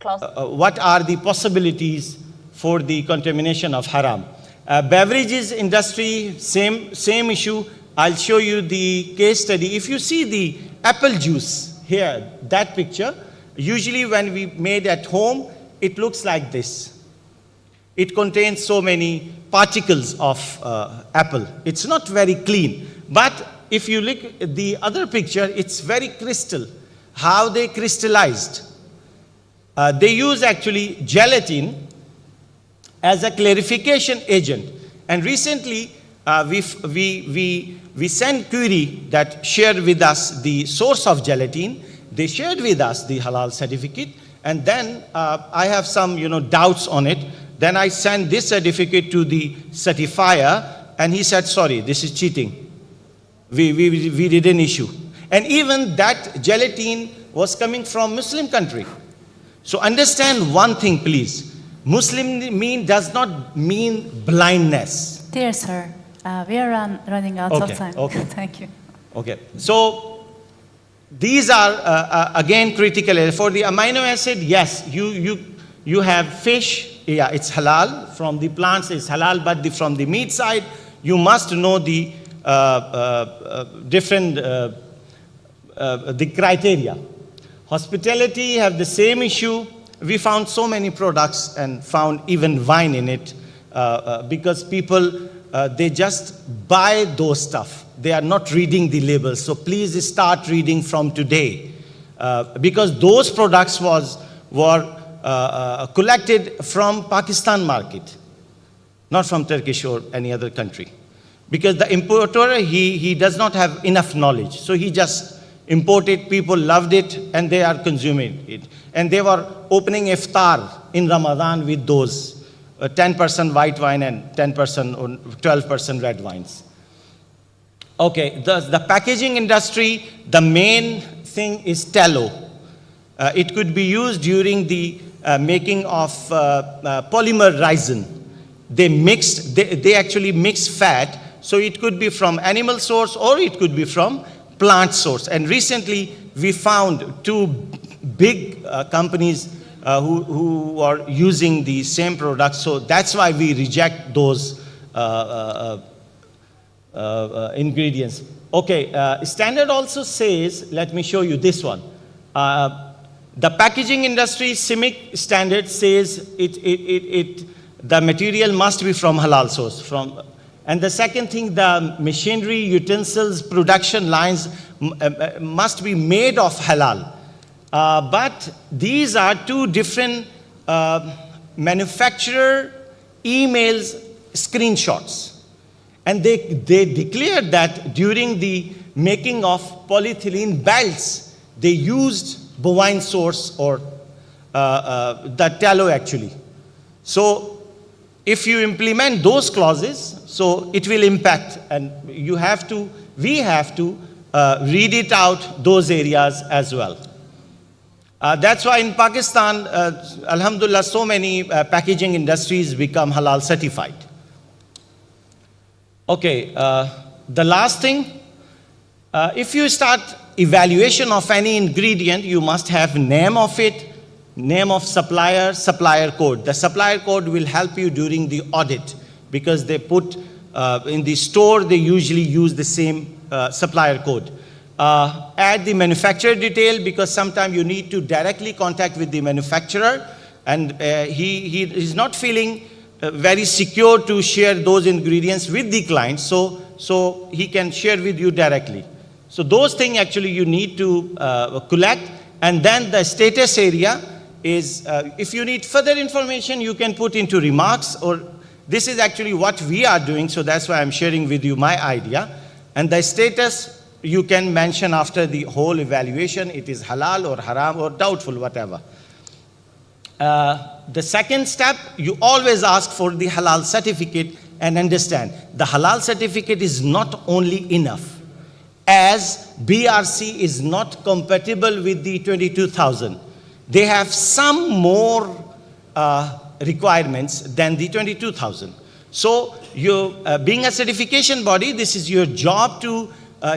What are the possibilities for the contamination of haram? Beverages industry, same issue. I'll show you the case study. If you see the apple juice here, that picture, usually when we made at home, it looks like this. It contains so many particles of apple. It's not very clean. But if you look at the other picture, it's very crystal. How they crystallized. They use actually gelatin as a clarification agent. And recently, we sent query that shared with us the source of gelatin. They shared with us the halal certificate. And then I have some doubts on it. Then I sent this certificate to the certifier, and he said, sorry, this is cheating. We didn't issue. And even that gelatin was coming from Muslim country. So understand one thing, please. Muslim does not mean blindness. Dear sir, we are running out of time. Okay. Thank you. Okay. So these are again critical. For the amino acid, yes, you have fish. Yeah, it's halal. From the plants, it's halal. But from the meat side, you must know the different the criteria. Hospitality have the same issue. We found so many products and found even wine in it because people, they just buy those stuff. They are not reading the labels. So please start reading from today because those products were collected from Pakistan market, not from Turkish or any other country. Because the importer, he does not have enough knowledge. So he just imported, people loved it, and they are consuming it. And they were opening iftar in Ramadan with those 10% white wine and 10% or 12% red wines. Okay, the packaging industry, the main thing is tallow. It could be used during the making of polymer resin. They actually mix fat, so it could be from animal source or it could be from plant source. And recently we found two big companies who are using the same products. So that's why we reject those ingredients. Okay, standard also says, let me show you this one. The packaging industry CIMIC standard says the material must be from halal source. And the second thing, the machinery, utensils, production lines must be made of halal. But these are two different manufacturer emails screenshots. And they declared that during the making of polyethylene belts, they used bovine source or the tallow actually. So if you implement those clauses, so it will impact, and we have to read it out those areas as well. That's why in Pakistan, alhamdulillah, so many packaging industries become halal certified. Okay, the last thing, if you start evaluation of any ingredient, you must have name of it, name of supplier, supplier code. The supplier code will help you during the audit because they put in the store, they usually use the same supplier code. Add the manufacturer detail because sometimes you need to directly contact with the manufacturer and he is not feeling very secure to share those ingredients with the client, so he can share with you directly. So those things actually you need to collect. And then the status area is, if you need further information, you can put into remarks, or this is actually what we are doing, so that's why I'm sharing with you my idea. And the status, you can mention after the whole evaluation, it is halal or haram or doubtful, whatever. The second step, you always ask for the halal certificate and understand, the halal certificate is not only enough, as BRC is not compatible with the 22,000. They have some more requirements than the 22,000. So you, being a certification body, this is your job to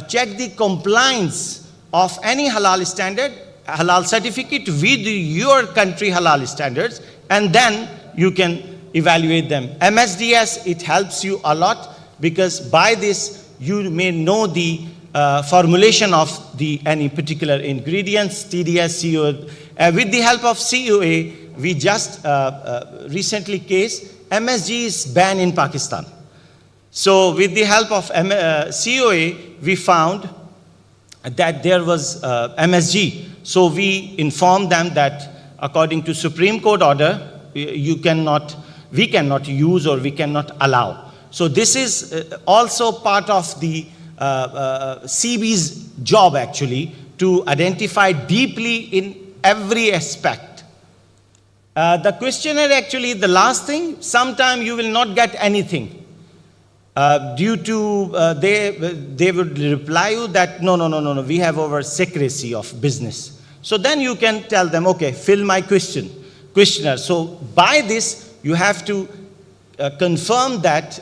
check the compliance of any halal standard halal certificate with your country halal standards, and then you can evaluate them. MSDS, it helps you a lot, because by this you may know the formulation of any particular ingredients, TDS, COA. With the help of COA, we just recently case, MSG is banned in Pakistan. So with the help of COA, we found that there was MSG. So we informed them that according to Supreme Court order, we cannot use or we cannot allow. So this is also part of the CB's job actually, to identify deeply in every aspect. The questionnaire actually, the last thing, sometime you will not get anything. Due to, they would reply you that no, we have our secrecy of business. So then you can tell them, okay, fill my questionnaire. So by this, you have to confirm that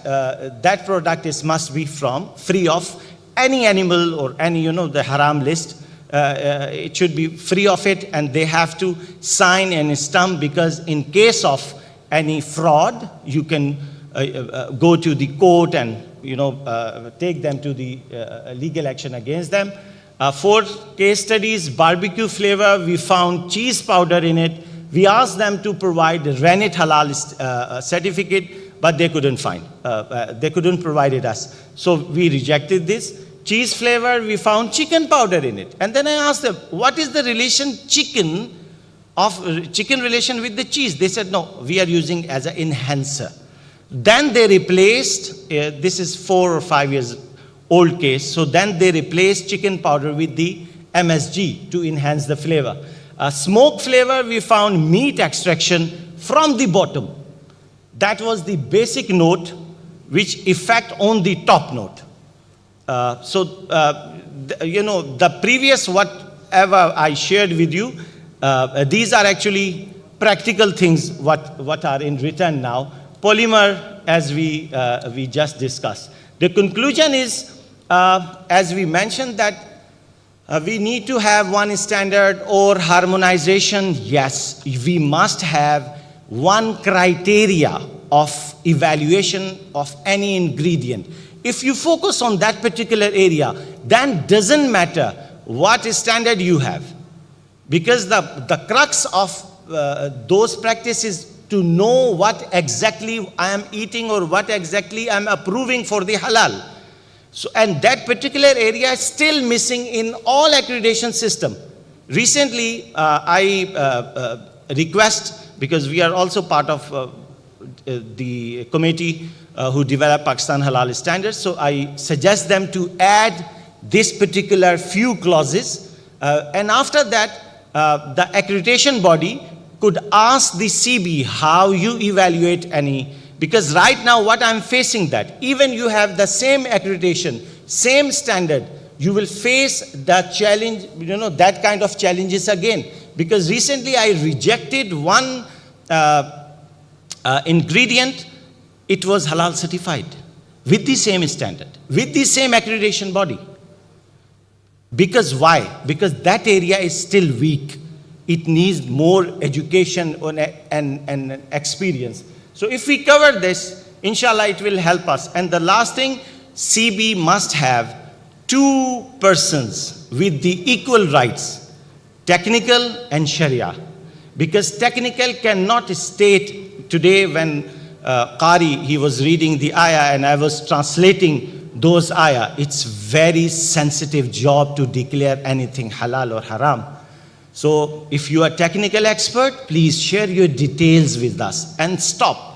that product must be free of any animal or any, the haram list. It should be free of it, and they have to sign and stamp, because in case of any fraud, you can go to the court and take them to the legal action against them. 4 case studies, barbecue flavor, we found cheese powder in it. We asked them to provide Rennet halal certificate, but they couldn't find. They couldn't provide it us. So we rejected this. Cheese flavor, we found chicken powder in it. And then I asked them, what is the relation chicken relation with the cheese? They said, no, we are using as an enhancer. Then they replaced, this is 4 or 5 years old case, so then they replaced chicken powder with the MSG to enhance the flavor. Smoke flavor, we found meat extraction from the bottom. That was the basic note which effect on the top note. The previous whatever I shared with you, these are actually practical things what are in written now. Polymer, as we just discussed. The conclusion is, as we mentioned, that we need to have one standard or harmonization. Yes, we must have one criteria of evaluation of any ingredient. If you focus on that particular area, then doesn't matter what standard you have. Because the crux of those practices to know what exactly I am eating or what exactly I am approving for the halal. So, and that particular area is still missing in all accreditation system. Recently, I request, because we are also part of the committee who develop Pakistan halal standards, so I suggest them to add this particular few clauses, and after that, the accreditation body could ask the CB how you evaluate any, because right now what I'm facing that, even you have the same accreditation, same standard, you will face that challenge, that kind of challenges again. Because recently I rejected one ingredient, it was halal certified with the same standard, with the same accreditation body. Because why? Because that area is still weak. It needs more education and experience. So if we cover this, inshallah, it will help us. And the last thing, CB must have 2 persons with the equal rights, technical and Sharia. Because technical cannot state, today when Qari, he was reading the ayah and I was translating those ayah, it's very sensitive job to declare anything halal or haram. So if you are technical expert, please share your details with us and stop.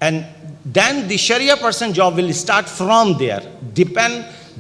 And then the Sharia person job will start from there.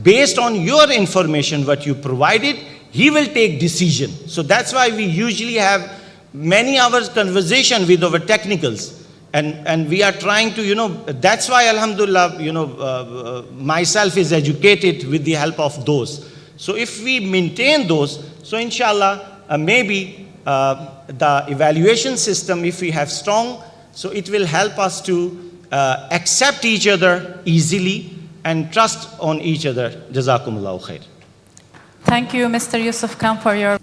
Based on your information, what you provided, he will take decision. So that's why we usually have many hours conversation with our technicals. And we are trying to, that's why alhamdulillah, myself is educated with the help of those. So if we maintain those, so inshallah, maybe the evaluation system, if we have strong, so it will help us to accept each other easily and trust on each other. Jazakumullahu khair. Thank you, Mr. Yousuf Khan, for your